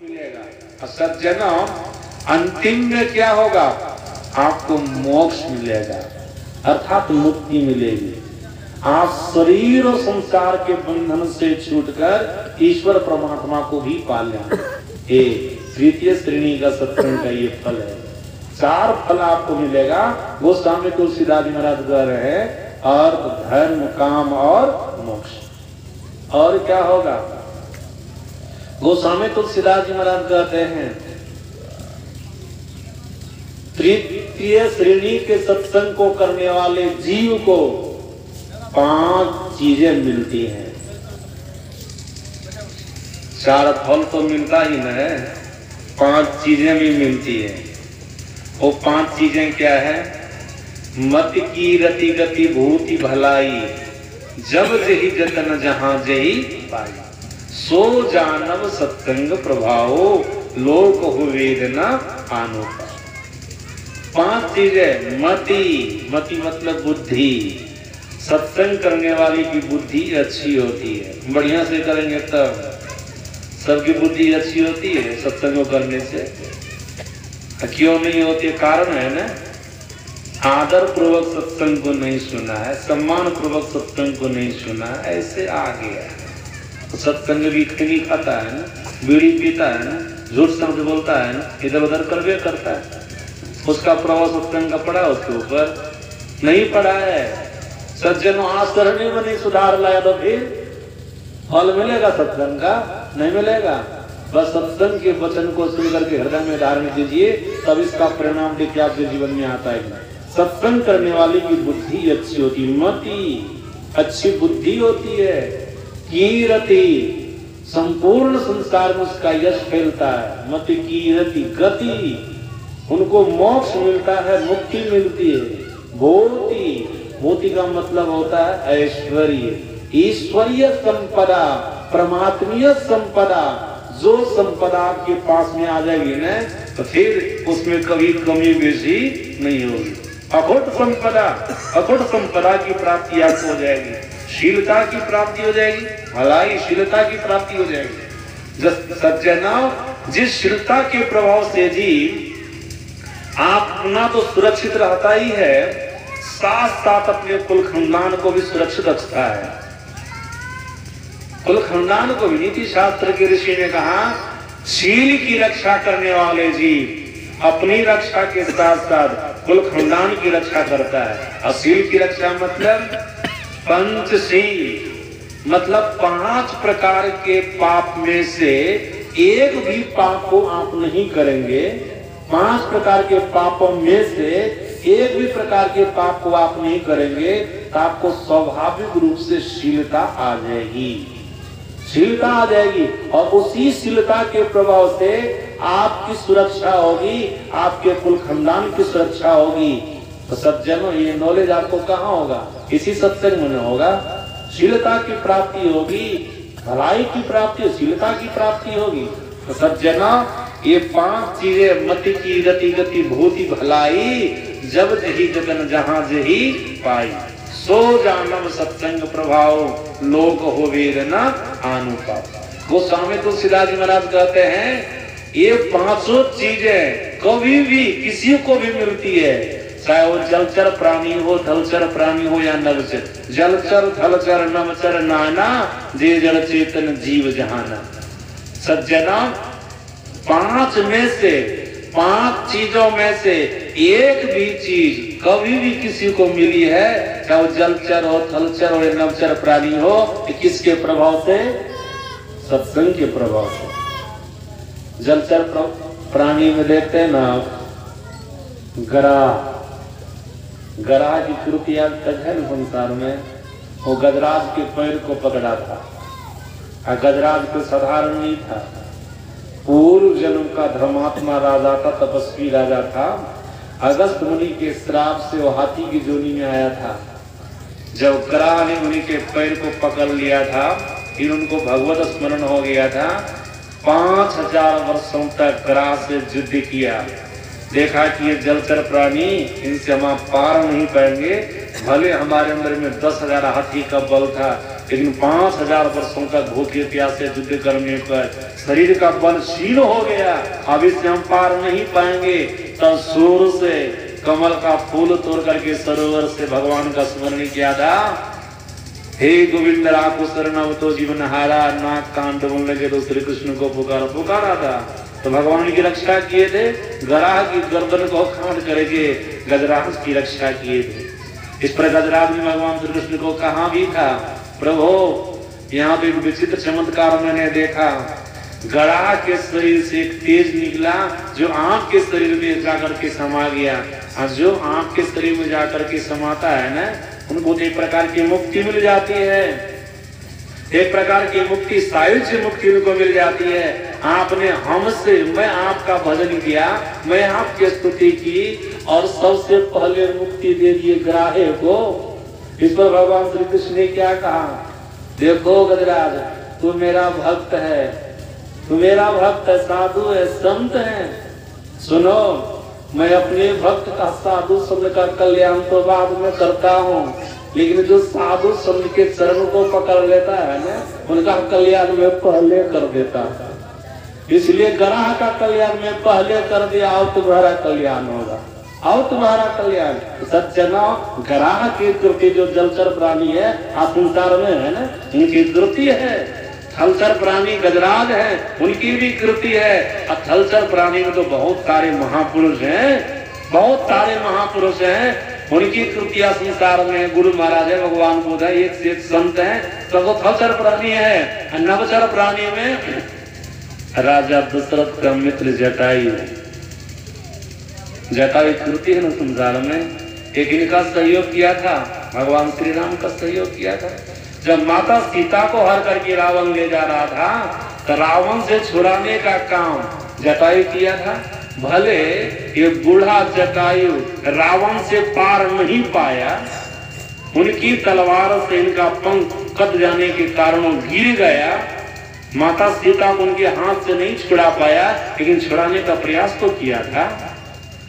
मिलेगा। सज्जनों, अंतिम में क्या होगा? आपको मोक्ष मिलेगा, अर्थात मुक्ति मिलेगी। आप शरीर और संसार के बंधन से छूटकर ईश्वर परमात्मा को भी पा लेंगे। ये तृतीय श्रेणी का सत्संग का ये फल है। 4 फल आपको मिलेगा। गोस्वामी तुलसीदास जी महाराज कह रहे हैं, अर्थ, धर्म, काम और मोक्ष। और क्या होगा? गोस्वामी तुलसीदास जी महाराज कहते हैं, तृतीय श्रेणी के सत्संग को करने वाले जीव को 5 चीजें मिलती हैं। 4 फल तो मिलता ही न है, 5 चीजें भी मिलती है। वो 5 चीजें क्या है? मत की रति गति भूति भलाई, जब जही जतन जहां जही पाई, सो जानव सत्संग प्रभावो, लोक हो वेदना आनो। 5 चीजें। मति मतलब बुद्धि। सत्संग करने वाले की बुद्धि अच्छी होती है। बढ़िया से करेंगे तब सबकी बुद्धि अच्छी होती है सत्संग करने से। क्यों नहीं होती? कारण है ना, आदर पूर्वक सत्संग को नहीं सुना है, सम्मान पूर्वक सत्संग को नहीं सुना है, ऐसे आ गया। तो सत्संग भी खैनी खाता है ना, बीड़ी पीता है ना, झूठ शब्द बोलता है ना, इधर उधर करवे करता है। उसका प्रभाव सत्संग का पड़ा उसके ऊपर? नहीं पड़ा है। सज्जनों, आज करने में नहीं सुधार लाया तो फिर फल मिलेगा सत्संग का? नहीं मिलेगा। बस सत्संग के वचन को सुनकर के हृदय में धारण कीजिए, तब इसका परिणाम देखिए आपके जीवन में आता है। सत्संग करने वाले की बुद्धि अच्छी होती, मति अच्छी बुद्धि होती है। कीरति, संपूर्ण संसार में उसका यश फैलता है। मति कीरति गति, उनको मोक्ष मिलता है, मुक्ति मिलती है। भूति, भूति का मतलब होता है ऐश्वर्य, ईश्वरीय संपदा, परमात्मीय संपदा। जो संपदा आपके पास में आ जाएगी ना, तो फिर उसमें कभी कमी बेसी नहीं होगी। अखुट संपदा, अखुट संपदा की प्राप्ति आपको हो जाएगी। शीलता की प्राप्ति हो जाएगी, भलाई शीलता की प्राप्ति हो जाएगी। सज्जनों, जिस शीलता के प्रभाव से जी आप अपना तो सुरक्षित रहता ही है, साथ साथ अपने कुल खानदान को भी सुरक्षित रखता है। कुल खानदान को भी नीति शास्त्र के ऋषि ने कहा, शील की रक्षा करने वाले जीव अपनी रक्षा के साथ साथ कुल खानदान की रक्षा करता है। और शील की रक्षा मतलब पंचशील, मतलब 5 प्रकार के पाप में से एक भी पाप को आप नहीं करेंगे। 5 प्रकार के पापों में से एक भी प्रकार के पाप को आप नहीं करेंगे, तो आपको स्वाभाविक रूप से शीलता आ जाएगी। शीलता आ जाएगी और उसी शीलता के प्रभाव से आपकी सुरक्षा होगी, आपके कुल खानदान की सुरक्षा होगी। तो सज्जनों, ये नॉलेज आपको कहाँ होगा? इसी सत्संग में होगा। शीलता की प्राप्ति होगी, भलाई की प्राप्ति, शीलता की प्राप्ति होगी। तो सज्जनों, ये 5 चीजें, मति की रति गति भूति भलाई, जब जही जतन जहां जही पाई, सो जानव सत्संग प्रभाव, लोक हो वेदना अनुपात। गोस्वामी तुलसीदास जी महाराज कहते हैं, ये 5 चीजें कभी भी किसी को भी मिलती है, चाहे वो जलचर प्राणी हो, थलचर प्राणी हो या नवचर। जलचर, थलचर, नवचर नाना, जे जड़ चेतन जीव जहाना। सज्जना, 5 में से, 5 चीजों में से एक भी चीज कभी भी किसी को मिली है, चाहे वो जलचर हो, थलचर हो या नवचर प्राणी हो, किसके प्रभाव से? सत्संग के प्रभाव से। जलचर प्राणी में देखते हैं ना, गरा की कृति आज तक है ना संसार में। वो गजराज के पैर को पकड़ा था, और गजराज को साधारण नहीं था, पूर्व जन्म का धर्मात्मा राजा था, तपस्वी राजा था। अगस्त मुनि के श्राप से वो हाथी की जोनी में आया था। जब गरा ने मुनि के पैर को पकड़ लिया था, फिर उनको भगवत स्मरण हो गया था। 5000 वर्षों तक गरा से युद्ध किया। देखा कि ये जलचर प्राणी, इनसे हम पार नहीं पाएंगे। भले हमारे अंदर में 10,000 हाथी का बल था, लेकिन 5000 वर्षों का भूखे प्यासे युद्ध करने पर शरीर का बल क्षीण हो गया, अब इससे हम पार नहीं पाएंगे। तब सूर से कमल का फूल तोड़ करके सरोवर से भगवान का स्मरण किया था, हे गोविंद राखो शरण अब तो जीवन हारा। नाक कान डूबने लगे तो श्री कृष्ण को पुकारा था, तो भगवान की रक्षा किए थे। गराह की गर्दन को काट करके गजराज की रक्षा किए थे। इस पर गजराज ने भगवान श्री कृष्ण को कहा भी था, प्रभु यहाँ पे एक विचित्र चमत्कार मैंने देखा। गराह के शरीर से एक तेज निकला जो आंख के शरीर में जाकर के समा गया, और जो आंख के शरीर में जाकर के समाता है ना, उनको एक प्रकार की मुक्ति मिल जाती है। एक प्रकार की मुक्ति, सायुज्य से मुक्ति उनको मिल जाती है। आपने हमसे, मैं आपका भजन किया, मैं आपकी स्तुति की और सबसे पहले मुक्ति दे दिए ग्राहे को। इस पर भगवान श्री कृष्ण ने क्या कहा, देखो गजराज, तू मेरा भक्त है, तू मेरा भक्त है, साधु है, संत है। सुनो, मैं अपने भक्त का साधु शब्द का कल्याण तो बाद में करता हूँ, लेकिन जो साधु शब्द के चरण को पकड़ लेता है ना, उनका कल्याण में पहले कर देता है। इसलिए ग्राह का कल्याण में पहले कर दिया, आओ तुम्हारा कल्याण होगा, आओ तुम्हारा कल्याण। सज्जना, ग्राह की कृति जो जलचर प्राणी है संसार में है ना, उनकी कृति है। थलचर प्राणी गजराज है, उनकी भी कृति है। और थलचर प्राणी में तो बहुत सारे महापुरुष हैं, बहुत सारे महापुरुष हैं, उनकी कृतियां संसार में। गुरु महाराज है, भगवान बुद्ध है, एक से एक संत है, तो थलचर प्राणी है। नवचर प्राणी में राजा दशरथ का मित्र जटायु, जटायु कृति है ना संसार में। एक इनका सहयोग किया था, भगवान श्री राम का सहयोग किया था। जब माता सीता को हर करके रावण ले जा रहा था, तो रावण से छुड़ाने का काम जटायु किया था। भले ये बूढ़ा जटायु रावण से पार नहीं पाया, उनकी तलवार से इनका पंख कट जाने के कारण गिर गया। माता सीता को उनके हाथ से नहीं छुड़ा पाया, लेकिन छुड़ाने का प्रयास तो किया था,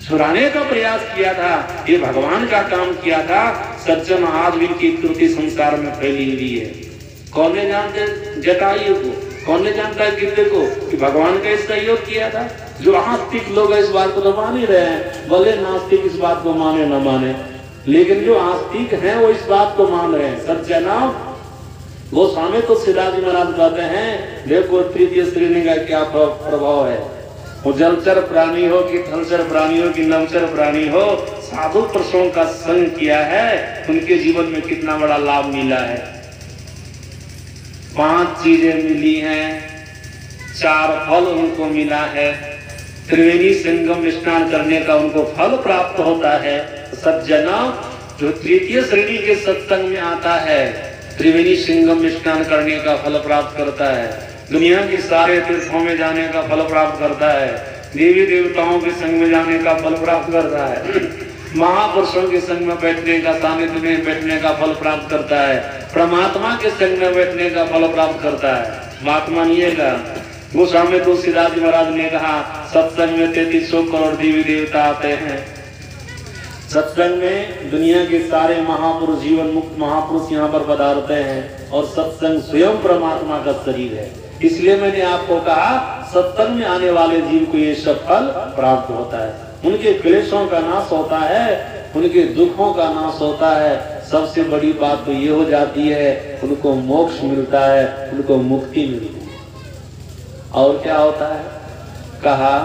छुड़ाने का प्रयास किया था। ये भगवान का काम किया था। सज्जन, आज भी की कृति संसार में फैली हुई है। कौन ने जानते जटायु को, कौन ने जानता है गिरते को कि भगवान का सहयोग किया था। जो आस्तिक लोग इस बात को तो मान ही रहे हैं, भले नास्तिक इस बात को माने न माने, लेकिन जो आस्तिक हैं वो इस बात को मान रहे हैं। सज्जना, वो स्वामी तो सिद्धार्थ महाराज कहते हैं, देखो तृतीय श्रेणी का क्या प्रभाव है। वो जलचर प्राणी हो कि थलचर प्राणी हो कि नवचर प्राणी हो, साधु पुरुषों का संग किया है, उनके जीवन में कितना बड़ा लाभ मिला है। 5 चीजें मिली हैं, 4 फल उनको मिला है। त्रिवेणी संगम स्नान करने का उनको फल प्राप्त होता है। सज्जना, जो तृतीय श्रेणी के सत्संग में आता है, त्रिवेणी संगम स्नान करने का फल प्राप्त करता है। दुनिया के सारे तीर्थों में जाने का फल प्राप्त करता है। देवी देवताओं के संग में जाने का फल प्राप्त करता है। महापुरुषों के संग में बैठने का, सानिध्य में बैठने का फल प्राप्त करता है। परमात्मा के संग में बैठने का फल प्राप्त करता है। बात मानिएगा, वो स्वामी तुलसीदास महाराज ने कहा, सत्संग में 3300 करोड़ देवी देवता आते हैं। सत्संग में दुनिया के सारे महापुरुष, जीवन मुक्त महापुरुष यहाँ पर पधारते हैं, और सत्संग स्वयं परमात्मा का शरीर है। इसलिए मैंने आपको कहा, सत्संग में आने वाले जीव को ये सब फल प्राप्त होता है। उनके क्लेशों का नाश होता है, उनके दुखों का नाश होता है। सबसे बड़ी बात तो ये हो जाती है, उनको मोक्ष मिलता है, उनको मुक्ति मिलती है। और क्या होता है, कहा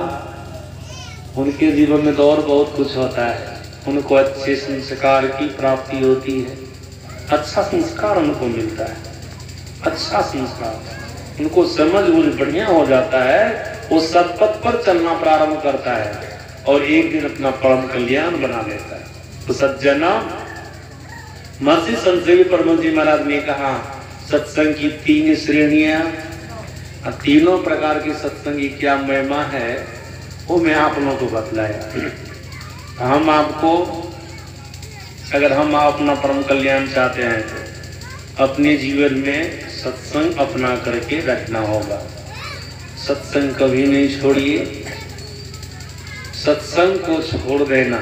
उनके जीवन में तो और बहुत कुछ होता है। उनको अच्छे संस्कार की प्राप्ति होती है, अच्छा संस्कार उनको मिलता है, अच्छा संस्कार, उनको समझ बुझ बढ़िया हो जाता है। वो सत्पथ पर चलना प्रारंभ करता है और एक दिन अपना परम कल्याण बना लेता है। तो सज्जना, महर्षि संत परम जी महाराज ने कहा, सत्संग की 3 श्रेणियां, तीनों प्रकार के सत्संग की क्या महिमा है, वो मैं आप लोगों को बतलाया। हम आपको, अगर हम अपना परम कल्याण चाहते हैं तो अपने जीवन में सत्संग अपना करके रखना होगा। सत्संग कभी नहीं छोड़िए। सत्संग को छोड़ देना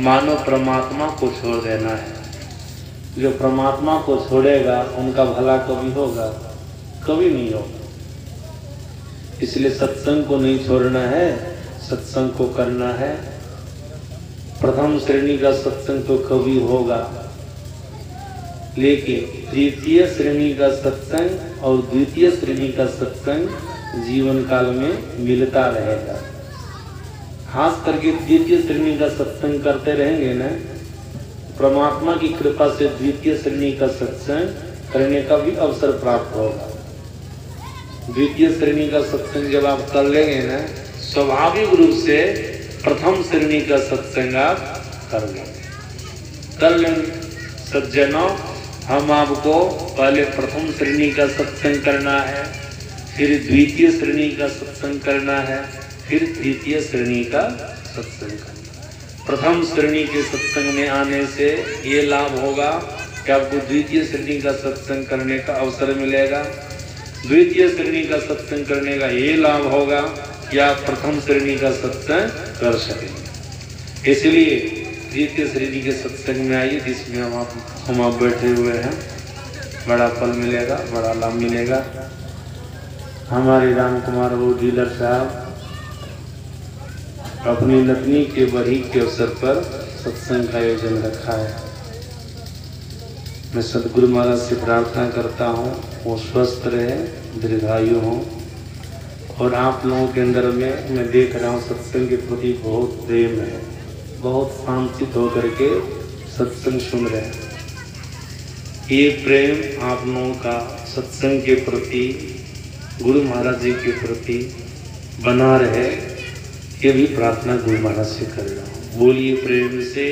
मानो परमात्मा को छोड़ देना है। जो परमात्मा को छोड़ेगा उनका भला कभी होगा? कभी नहीं होगा। इसलिए सत्संग को नहीं छोड़ना है, सत्संग को करना है। प्रथम श्रेणी का सत्संग तो कभी होगा, लेकिन तृतीय श्रेणी का सत्संग और द्वितीय श्रेणी का सत्संग जीवन काल में मिलता रहेगा। खास करके द्वितीय श्रेणी का सत्संग करते रहेंगे ना, परमात्मा की कृपा से द्वितीय श्रेणी का सत्संग करने का भी अवसर प्राप्त होगा। द्वितीय श्रेणी का सत्संग जब आप कर लेंगे ना, स्वाभाविक रूप से प्रथम श्रेणी का सत्संग आप कर लेंगे। सज्जनों, हम आपको पहले प्रथम श्रेणी का सत्संग करना है, फिर द्वितीय श्रेणी का सत्संग करना है, फिर तृतीय श्रेणी का सत्संग करना है। प्रथम श्रेणी के सत्संग में आने से ये लाभ होगा कि आपको द्वितीय श्रेणी का सत्संग करने का अवसर मिलेगा। द्वितीय श्रेणी का सत्संग करने का ये लाभ होगा कि आप प्रथम श्रेणी का सत्संग कर सकेंगे। इसलिए द्वितीय श्रेणी के सत्संग में आइए, जिसमें हम आप बैठे हुए हैं। बड़ा फल मिलेगा, बड़ा लाभ मिलेगा। हमारे राम कुमार वो डीलर साहब अपनी नतनी के बरही के अवसर पर सत्संग का आयोजन रखा है। मैं सदगुरु महाराज से प्रार्थना करता हूँ वो स्वस्थ रहे, दीर्घायु हो। और आप लोगों के अंदर में मैं देख रहा हूँ सत्संग के प्रति बहुत प्रेम है, बहुत शांतित होकर के सत्संग सुन रहे हैं। ये प्रेम आप लोगों का सत्संग के प्रति, गुरु महाराज जी के प्रति बना रहे, ये भी प्रार्थना गुरु महाराज से कर रहा हूँ। बोलिए प्रेम से।